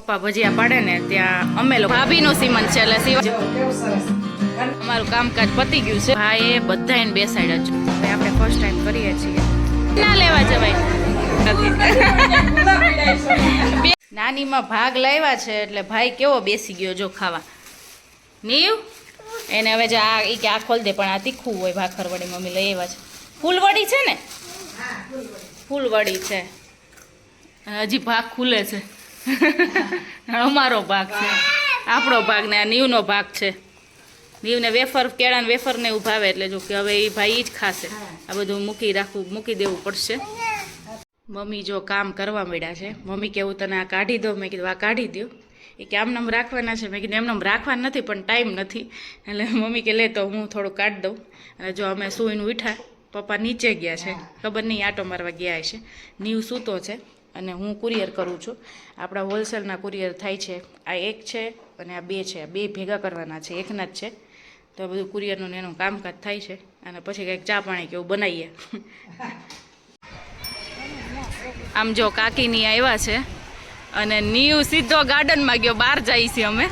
પપ્પા ભજીયા પાડે ને ત્યાં અમે લોકો ભાભીનું સીમંત છે એટલે અમારું કામકાજ પતી ગયું છે. ભાઈ એ બધાને બેસાડ્યા છે. હવે આપણે ફર્સ્ટ ટાઈમ કરીએ છીએ. ના લેવા જવાય નથી. નાનીમાં ભાગ લાવ્યા છે એટલે ભાઈ કેવો બેસી ગયો જો ખાવા. નીવ એને હવે જો આ કે આ ખોલ દે પણ આ તીખું હોય ભાખર વડી મમ્મી લઈ આવ્યા છે. ફૂલવડી છે ને? ફૂલવડી છે. હજી ભાગ ખુલે છે. અમારો ભાગ છે, આપણો ભાગ ને આ નીવનો ભાગ છે. નીવને વેફર કેળાને વેફર ને એવું ભાવે એટલે જો કે હવે એ ભાઈ જ ખાશે. આ બધું મૂકી દેવું પડશે. મમ્મી જો કામ કરવા માંડ્યા છે. મમ્મી કેવું તને આ કાઢી દો? મેં કીધું આ કાઢી દો. એ કે આમનામ રાખવાના છે. મેં કીધું એમનામ રાખવાના નથી પણ ટાઈમ નથી. એટલે મમ્મી કે લે તો હું થોડું કાઢી દઉં. અને જો અમે સૂઈને ઉઠ્યા, પપ્પા નીચે ગયા છે, ખબર નહીં આટો મારવા ગયા છે. નીવ સૂતો છે અને હું કુરિયર કરું છું. આપણા હોલસેલના કુરિયર થાય છે. આ એક છે અને આ બે છે. આ બે ભેગા કરવાના છે, એકના જ છે. તો આ બધું કુરિયરનું એનું કામકાજ થાય છે અને પછી કંઈક ચા પાણી કેવું બનાવીએ. આમ જો કાકીની આવ્યા છે અને નીવ સીધો ગાર્ડનમાં ગયો. બહાર જઈએ છીએ અમે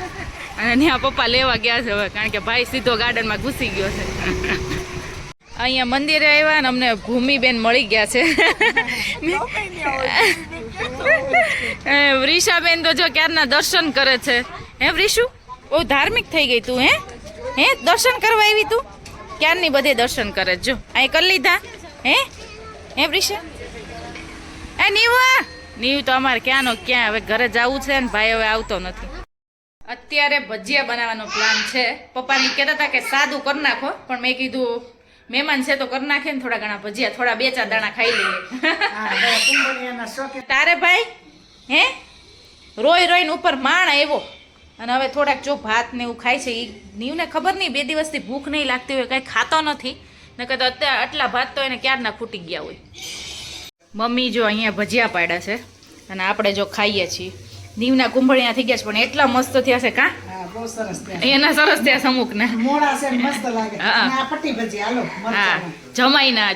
અને ત્યાં પપ્પા લેવા ગયા છે હવે, કારણ કે ભાઈ સીધો ગાર્ડનમાં ઘૂસી ગયો છે. અહીંયા મંદિરે આવ્યા ને અમને ભૂમિબેન મળી ગયા છે. વૃષાબેન તો જો ક્યારના દર્શન કરે છે. હે વૃષુ, બહુ ધાર્મિક થઈ ગઈ તું. હે દર્શન કરવા આવી તું? ક્યારની બધે દર્શન કરે જો અહીં કરી લીધા. હે વૃષા એ નીવ તો અમારે ક્યાંનો ક્યાં હવે ઘરે જવું છે ને ભાઈ હવે આવતો નથી. અત્યારે ભજીયા બનાવવાનો પ્લાન છે. પપ્પાની કહેતા હતા કે સાદું કરી નાખો પણ મેં કીધું મહેમાન છે તો કરી નાખે ને થોડા ઘણા ભજીયા, થોડા 2-4 દાણા ખાઈ લઈએ. તારે ભાઈ હે રોઈને ઉપર માણ આવ્યો અને હવે થોડાક જો ભાત ને એવું ખાય છે. એ નીવને ખબર નહીં 2 દિવસથી ભૂખ નહીં લાગતી હોય, કંઈ ખાતો નથી. નકર તો અત્યારે આટલા ભાત તો એને ક્યારના ખૂટી ગયા હોય. મમ્મી જો અહીંયા ભજીયા પાડ્યા છે અને આપણે જો ખાઈએ છીએ. નીવના કુંભળિયા થઈ ગયા છે પણ એટલા મસ્ત થયા છે. કા એના સરસ થયા સમુક ને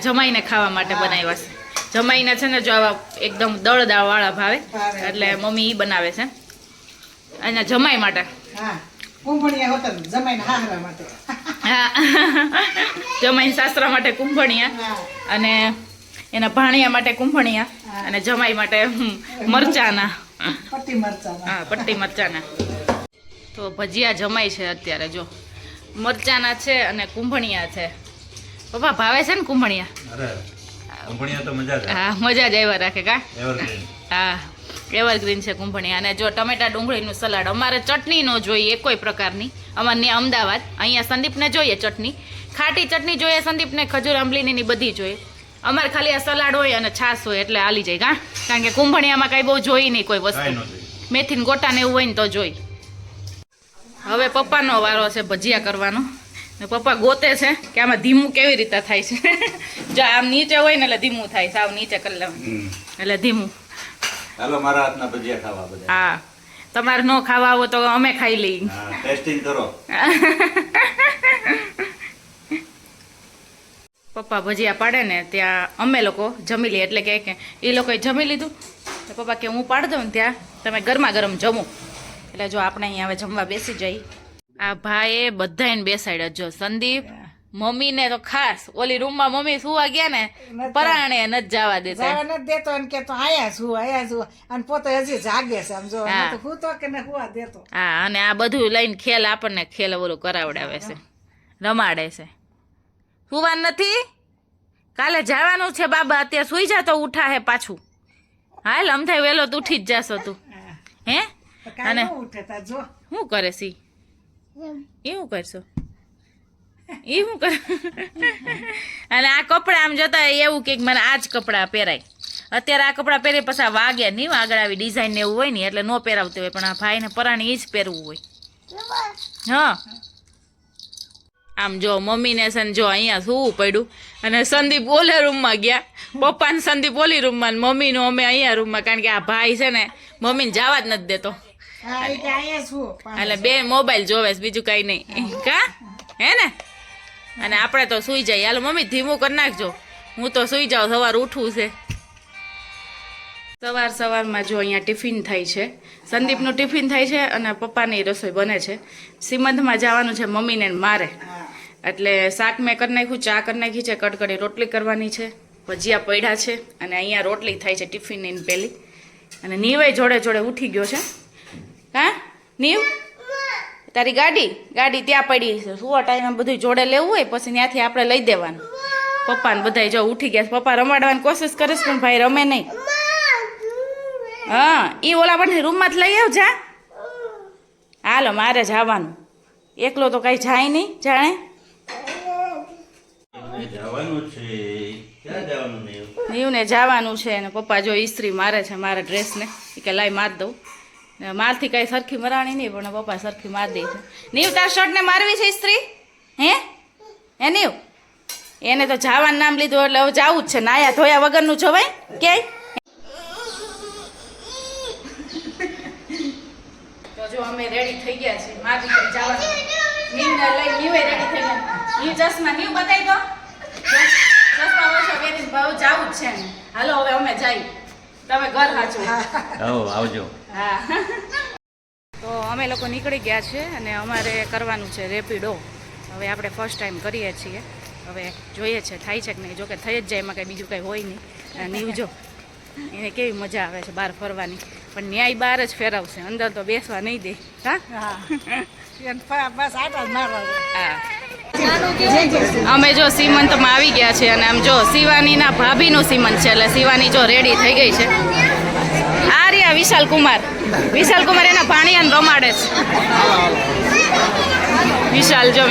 જમાઈને ખાવા માટે બનાવ્યા છે. જમાઈને છે ને જો આવા એકદમ દળદાળ વાળા ભાવે એટલે મમ્મી ઈ બનાવે છે. અને જમાઈ માટે જમાઈ સાસરા માટે કુંભણિયા અને એના ભાણિયા માટે કુંભણિયા અને જમાઈ માટે મરચાના પટ્ટી મરચાના. તો ભજીયા જમાઈ છે અત્યારે જો મરચાના છે અને કુંભણિયા છે. પપ્પા ભાવે છે ને કુંભણિયા? હા મજા જ આવ્યા રાખે. કા હા એવરગ્રીન છે કુંભણિયા. અને જો ટમેટા ડુંગળીનું સલાડ. અમારે ચટણી ન જોઈએ કોઈ પ્રકારની. અમારે અમદાવાદ અહીંયા સંદીપને જોઈએ ચટણી, ખાટી ચટણી જોઈએ સંદીપને, ખજૂર આંબલીની બધી જોઈએ. અમારે ખાલી આ સલાડ હોય અને છાશ હોય એટલે હાલી જાય. કા કારણ કે કુંભણિયામાં કાંઈ બહુ જોઈ નહીં કોઈ વસ્તુ. મેથીને ગોટા ને એવું હોય ને તો જોઈ. હવે પપ્પાનો વારો છે ભજીયા કરવાનો. ને પપ્પા ગોતે છે કે આમાં ધીમું કેવી રીતે થાય છે. જો આમ નીચે હોય ને એટલે ધીમું થાય, સાવ નીચે કરી લેવાનું એટલે ધીમું. હાલો મારા હાથના ભજીયા ખાવા બધા. હા તમારે ન ખાવા આવો તો અમે ખાઈ લઈએ. ટેસ્ટિંગ કરો. પપ્પા ભજીયા પાડે ને ત્યાં અમે લોકો જમી લઈએ. એટલે કે એ લોકોએ જમી લીધું તો પપ્પા કે હું પાડી દઉં ને ત્યાં તમે ગરમા ગરમ જમો. એટલે જો આપણે અહીંયા હવે જમવા બેસી જઈએ. આ ભાઈએ બધાને બેસાડ્યા. જો સંદીપ મમ્મીને તો ખાસ ઓલી રૂમમાં મમ્મી સુવા ગયા ને પરાણે નથી જવા દેતા. હા અને આ બધું લઈને ખેલ આપણને ખેલ ઓલું કરાવડાવે છે, રમાડે છે. સુવા નથી, કાલે જવાનું છે બાબા. અત્યારે સુઈ જા તો ઉઠા હે પાછું. હાલ અમથાઈ વેલો તો ઉઠી જ જાશો તું. હે અને શું કરે સી એવું કરશો એ શું કરે? અને આ કપડા આમ જોતા એવું કે મને આ જ કપડાં પહેરાય. અત્યારે આ કપડાં પહેરી પછી આ વાગ્યા નહીં આગળ આવી ડિઝાઇન ને એવું હોય ને એટલે ન પહેરાવતું હોય પણ આ ભાઈને પરાણી એ જ પહેરવું હોય. હા આમ જો મમ્મીને છે ને જો અહીંયા સૂવું પડ્યું અને સંદીપ ઓલે રૂમમાં ગયા. પપ્પા ને સંદીપ ઓલી રૂમમાં, મમ્મીનું અમે અહીંયા રૂમમાં. કારણ કે આ ભાઈ છે ને મમ્મીને જવા જ નથી દેતો એટલે બે મોબાઈલ જોવે બીજું કઈ નહીં. કા હે ને અને આપણે તો સુઈ જાય. હાલો મમ્મી ધીમું કરી નાખજો, હું તો સુઈ જાઉં, સવાર ઉઠવું છે. સવારમાં જો અહીંયા ટિફિન થાય છે, સંદીપનું ટિફિન થાય છે અને પપ્પાની રસોઈ બને છે. શ્રીમંતમાં જવાનું છે મમ્મીને ને મારે, એટલે શાક મેં કરી નાખ્યું, ચા કરી નાખી છે, કડકડી રોટલી કરવાની છે, ભજીયા પડ્યા છે અને અહીંયા રોટલી થાય છે ટિફિનની પેલી. અને નીવે જોડે જોડે ઉઠી ગયો છે. હા નીવ, તારી ગાડી ત્યાં પડી છે. સુવા ટાઈમે બધું જોડે લેવું હોય પછી ત્યાંથી આપણે લઈ દેવાનું. પપ્પાને બધા જો ઉઠી ગયા છે. પપ્પા રમાડવાની કોશિશ કરે છે પણ ભાઈ રમે નહીં. હા એ ઓલા પણ રૂમમાં લઈ આવ જા. હાલો મારે જવાનું, એકલો તો કઈ જાય નહીં. જાણે જવાનું છે, ક્યાં જવાનું નહીં? નીવને જવાનું છે અને પપ્પા જો ઇસ્ત્રી મારે છે મારા ડ્રેસને. એ કે લાઈ માર દઉં. મારથી કઈ સરખી મરાણી નહીં પણ પપ્પા સરખી માર દે છે. નીવ તાર શર્ટને મારવી છે ઇસ્ત્રી? હે નીવ? એને તો જવાનું નામ લીધું એટલે હવે જવું જ છે. નાયા ધોયા વગરનું જવાય ક્યાંય? તો જો અમે રેડી થઈ ગયા છીએ. મારી દીકરી જવાનું. નીવને લઈ નીવે રેડી થઈ ગયા. નીવ ચશ્મા નીવ બતાવી દો. ચશ્મા ઓછો પહેરીને ભાવ જવું જ છે ને. હાલો હવે અમે જઈએ, તમે ઘર સાચું. આવજો. હા તો અમે લોકો નીકળી ગયા છે અને અમારે કરવાનું છે રેપિડો. હવે આપણે ફર્સ્ટ ટાઈમ કરીએ છીએ. હવે જોઈએ છે થાય છે કે નહીં. જોકે થઈ જ જાય, એમાં કંઈ બીજું કંઈ હોય નહીં. નીવ જો એને કેવી મજા આવે છે બહાર ફરવાની, પણ ન્યાય બહાર જ ફેરવશે, અંદર તો બેસવા નહીં દે. હા અમે જો સીમંતમાં આવી ગયા છે અને આમ જો શિવાનીના ભાભીનું સીમંત છે એટલે શિવાની જો રેડી થઈ ગઈ છે. આ રહ્યા વિશાલ કુમાર એના ભાણિયાને રમાડે છે.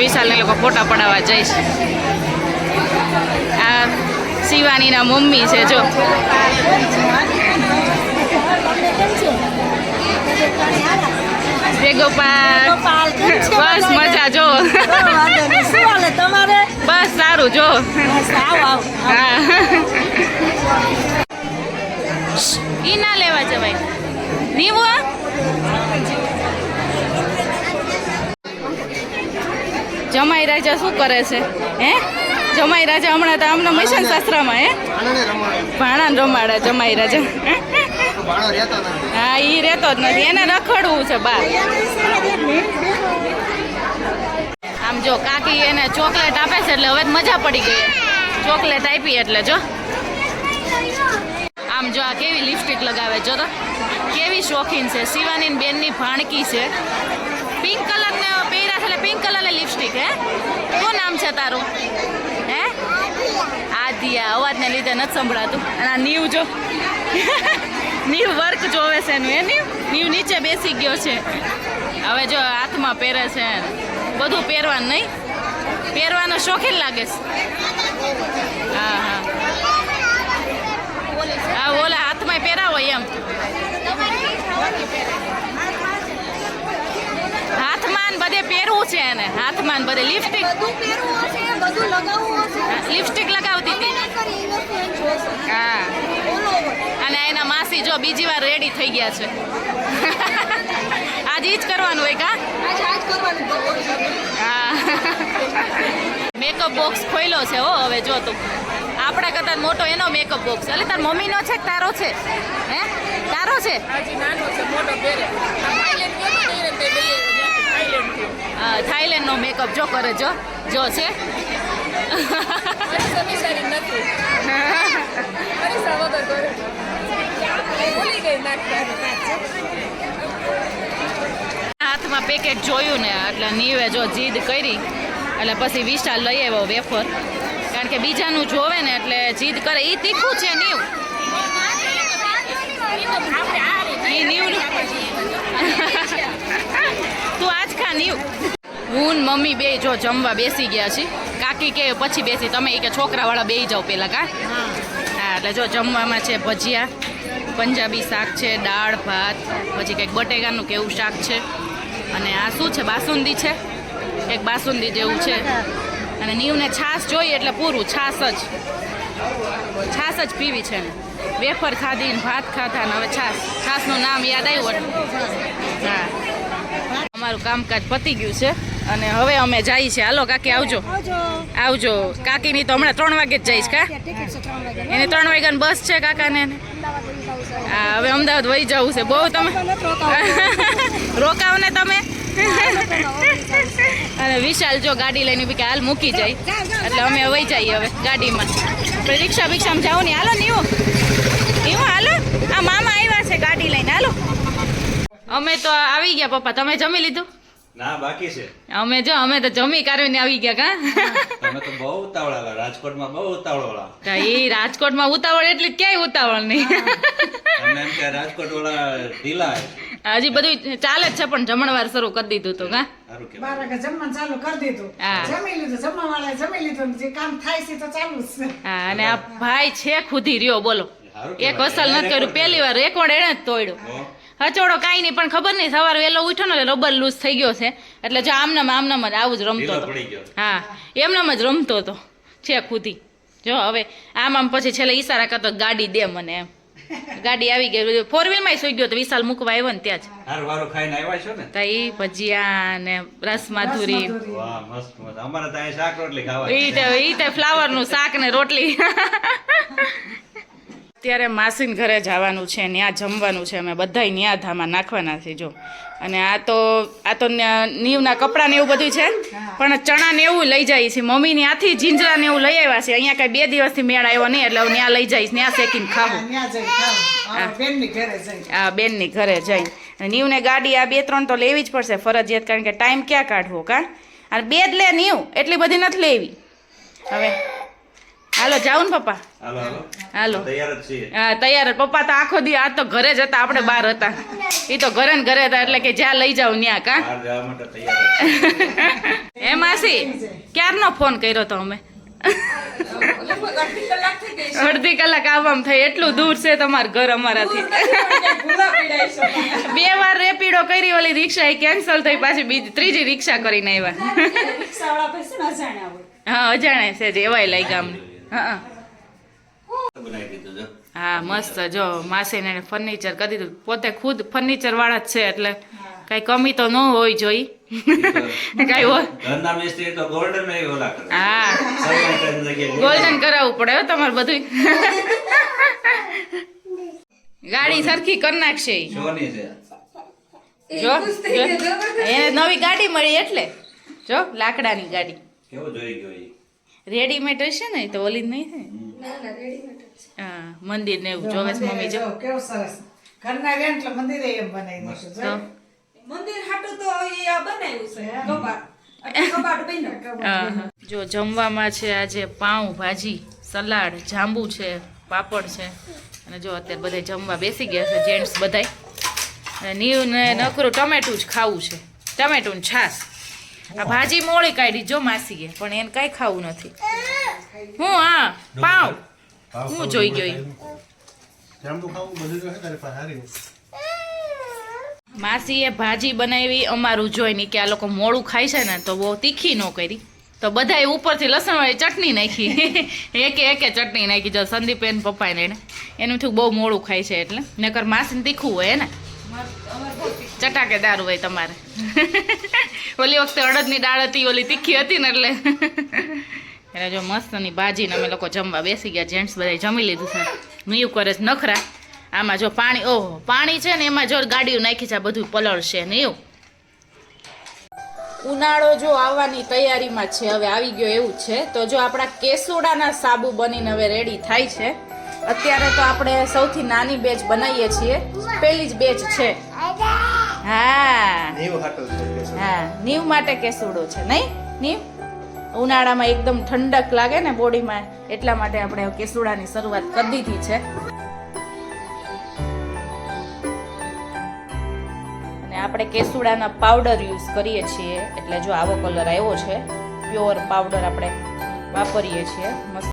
વિશાલને લોકો ફોટા પડાવવા જાય છે. આ શિવાનીના મમ્મી છે જો. ગોપાલ બસ મજા જો. બસ સારું જો. હા ઈ ના લેવા જવાય. નીવો જમાઈ રાજા શું કરે છે? જમાઈ રાજા હમણાં તો આમના મિશન શાસ્ત્રમાં ભાણાને રમાડે જમાઈ રાજા. હા ઈ રહેતો જ નથી, એને રખડવું છે બહાર. આમ જો કાકી એને ચોકલેટ આપે છે એટલે હવે મજા પડી ગઈ. ચોકલેટ આપી એટલે જો. આમ જો આ કેવી લિપસ્ટિક લગાવે જો તો, કેવી શોખીન છે. શિવાની બેનની ભાણકી છે. પિંક કલર ને પહેર્યા છે એટલે પિંક કલર ની લિપસ્ટિક. શું નામ છે તારું? આદિયા. અવાજને લીધે નથી સંભળાતું. અને આ નીવ જો નીવ વર્ક જોવે છે એનું. નીવ નીચે બેસી ગયો છે. હવે જો હાથમાં પહેરે છે. બધું પહેરવાનું નહીં, પહેરવાનો શોખીન લાગે છે. હા ઓલા હાથમાં પહેરાવો એમ. હાથમાં બધે પહેરવું છે એને. હાથમાં બધે લિપસ્ટિક લગાવતી હતી. હા અને એના માસી જો બીજી વાર રેડી થઈ ગયા છે. આજે જ કરવાનું હોય કા? હા મેકઅપ બોક્સ ખોલ્યો છે હો. હવે જો તું આપણા કરતા મોટો એનો મેકઅપ બોક્સ. એટલે તાર મમ્મીનો છે કે તારો છે? તારો છે? થાઈલેન્ડ નો મેકઅપ જો કરે જો છે. હાથમાં પેકેટ જોયું ને એટલે નીવે જો જીદ કરી એટલે પછી વિશાલ લઈ આવ્યો વેફર. કારણ કે બીજાનું જોવે ને એટલે જીદ કરે. એ તીખું છે નીવ. તું આજ ખા નીવ. હું ને મમ્મી બે જો જમવા બેસી ગયા છીએ. કાકી કે પછી બેસી, તમે કે છોકરાવાળા બેસી જાઓ પેલા કા? હા એટલે જો જમવામાં છે ભજીયા, પંજાબી શાક છે, દાળ ભાત, પછી કંઈક બટેકાનું કેવું શાક છે. અને આ શું છે? બાસુંદી છે. એક બાસુંદી જેવું છે. અને નીવને છાશ જોઈએ એટલે પૂરું. છાશ જ પીવી છે ને. વેફર ખાધી ને ભાત ખાધા ને હવે છાશનું નામ યાદ આવ્યું. હા અમારું કામકાજ પતી ગયું છે અને હવે અમે જઈએ છીએ. હાલો કાકી આવજો. કાકીની તો હમણાં 3 વાગે જ જઈશ કા? એને 3 વાગ્યાની બસ છે કાકાને. હા હવે અમદાવાદ વહી જવું છે બહુ તમે રોકાવ ને તમે અને વિશાલ જો ગાડી લઈને બી કે હાલ મૂકી જાય એટલે અમે વહી જઈએ હવે ગાડીમાં આપણે રિક્ષા બિક્ષામાં જાવ ને હાલો નીવું હાલો આ મામા આવ્યા છે ગાડી લઈને હાલો અમે તો આવી ગયા પપ્પા તમે જમી લીધું ના બાકી છે અમે તો જમી કાઢીને આવી ગયા કા તમે તો બહુ ઉતાવળા રાજકોટમાં બહુ ઉતાવળા એ રાજકોટમાં ઉતાવળ એટલી ક્યાંય ઉતાવળ નહીં તમને એમ કે રાજકોટ વાળા ઢીલા હજી બધું ચાલે જ છે પણ જમણવાર શરૂ કરી દીધું તો કા સારું કે જમવાનું ચાલુ કરી દીધું હા. જમી લીધું જમવાવાળાએ જમી લીધું જે કામ થાય છે તો ચાલુ જ છે હા અને આ ભાઈ છે ખુદી રહ્યો બોલો એક અસલ નથી કર્યું પહેલી વાર રેકોર્ડ એને જ તોડ્યો હચોડો કાંઈ નહીં પણ ખબર નહીં સવારે વહેલો ઉઠ્યો ને એટલે રબર લૂઝ થઈ ગયો છે એટલે જો આમનામ જ આવું જ રમતો ઢીલો હતો પડી ગયો હા એમનામ જ રમતો હતો છે ખુદી જો હવે આમ પછી છેલ્લે ઈશારા કરતો ગાડી દે મને એમ ગાડી આવી ગઈ ફોર વ્હીલમાં સુઈ ગયો તો વિશાલ મૂકવા આવ્યો ને ત્યાં જ હારું વારું ખાઈને આવ્યા છો ને તો ઈ ભજીયા ને રસ માધુરી વાહ મસ્ત મસ્ત અમારે તો અહીં શાક રોટલી ખાવા ઈ તો ફ્લાવર નું શાક ને રોટલી અત્યારે માસીન ઘરે જવાનું છે ત્યાં જમવાનું છે અમે બધાય ન્યા ધામાં નાખવાના છે જો અને આ તો નીવના કપડાં ને એવું બધું છે પણ ચણા ને એવું લઈ જાય છે મમ્મી ત્યાંથી જીંજરા ને એવું લઈ આવ્યા છે અહીંયા કઈ 2 દિવસથી મેળ આવ્યો નહીં એટલે હું ત્યાં લઈ જઈશ ત્યાં શેકીને ખાવું ત્યાં જઈ ખાવું બેનની ઘરે જઈ આ બેનની ઘરે જઈ નીવને ગાડી આ 2-3 તો લેવી જ પડશે ફરજિયાત કારણ કે ટાઈમ ક્યાં કાઢવો કા અને 2 જ લે નીવ એટલી બધી નથી લેવી હવે હાલો જાઉં ને પપ્પા હાલો હાલો હાલો તૈયાર જ છીએ હા તૈયાર જ. પપ્પા તો આખો દી આ તો ઘરે જ હતા આપણે બહાર હતા એ તો ઘરે ને ઘરે હતા એટલે કે જ્યાં લઈ જાવ ત્યાં કા બહાર જવા માટે તૈયાર જ છીએ. એ માસી ક્યારનો ફોન કર્યો તો અમે અડધી કલાક આવવામાં થઈ એટલું દૂર છે તમારું ઘર અમારાથી 2 વાર રેપિડો કરી ઓલી રિક્ષા એ કેન્સલ થઈ પાછી બીજી ત્રીજી રિક્ષા કરીને આવ્યા હા અજાણે છે જે એવાય લઈ ગામ હા બનાવી દીધું જો હા મસ્ત જો માસીને ફર્નિચર કરી દીધું પોતે ખુદ ફર્નિચર વાળા જ છે એટલે કઈ કમી તો ન હોય જોઈ કઈ હોય ઘરના મિસ્ત્રી તો ગોલ્ડન ને ઓલા કરે હા સર્વંટની જગ્યાએ ગોલ્ડન કરાવવું પડે હો તમારે બધું ગાડી સરખી કરી નાખશે ઈ. સોની છે જો એને નવી ગાડી મળી એટલે જો લાકડાની ગાડી કેવો જોઈ ગયો ઈ રેડીમેડ હશે ને ઈ તો ઓલી જ નહીં છે હા મંદિર ને એવું જોવે છે મમ્મી જો કેવું સરસ ઘરના ગયા એટલે મંદિરે એમ બનાવી નાખ્યું તો મંદિર હાટું તો એ આ બનાવ્યું છે કબાટ કબાટ બન્યું આહા. જો જમવામાં છે આજે પાઉં ભાજી સલાડ જાંબુ છે પાપડ છે અને જો અત્યારે બધા જમવા બેસી ગયા છે જેન્ટ્સ બધાય અને નીવ ને નકરું ટમેટું જ ખાવું છે ટમેટું ને છાશ આ ભાજી મોળી કાઢી જો માસીએ પણ એને કાંઈ ખાવું નથી હું હા પાઉં હું જોઈ ગયો ઈ. જાંબુ ખાવું બધું તો હે તારે પાસે હારી માસીએ ભાજી બનાવી અમારું જોઈને કે આ લોકો મોડું ખાય છે ને તો બહુ તીખી ન કરી તો બધાએ ઉપરથી લસણવાળી ચટણી નાખી એકે ચટણી નાખી જો સંદીપ એને પપ્પાને એને એનું થયું બહુ મોડું ખાય છે એટલે નકર માસીને તીખું હોય ને ચટાકેદાર હોય તમારે ઓલી વખતે અડદની દાળ હતી ઓલી તીખી હતી ને એટલે જો મસ્તની ભાજીને અમે લોકો જમવા બેસી ગયા જેન્ટ્સ બધા જમી લીધું છે મીયું કરે છે નખરા આમાં જો પાણી ઓહો પાણી છે ને એમાં જો ગાડીઓ નાખી છે આ બધું પલળશે ને એવું ઉનાળો જો આવવાની તૈયારીમાં છે હવે આવી ગયો એવું છે તો જો આપણા કેસુડાના સાબુ બનીને હવે રેડી થાય છે અત્યારે તો આપણે સૌથી નાની બેચ બનાવીએ છીએ પહેલી જ બેચ છે હા એવું હાટલ છે હા નીવ માટે કેસુડો છે નહીં નીવ ઉનાળામાં એકદમ ઠંડક લાગે ને બોડીમાં એટલા માટે આપણે કેસુડાની શરૂઆત કરી દીધી છે અને આપણે કેસુડાના પાવડર યુઝ કરીએ છીએ એટલે જો આવો કલર આવ્યો છે પ્યોર પાવડર આપણે વાપરીએ છીએ મસ્ત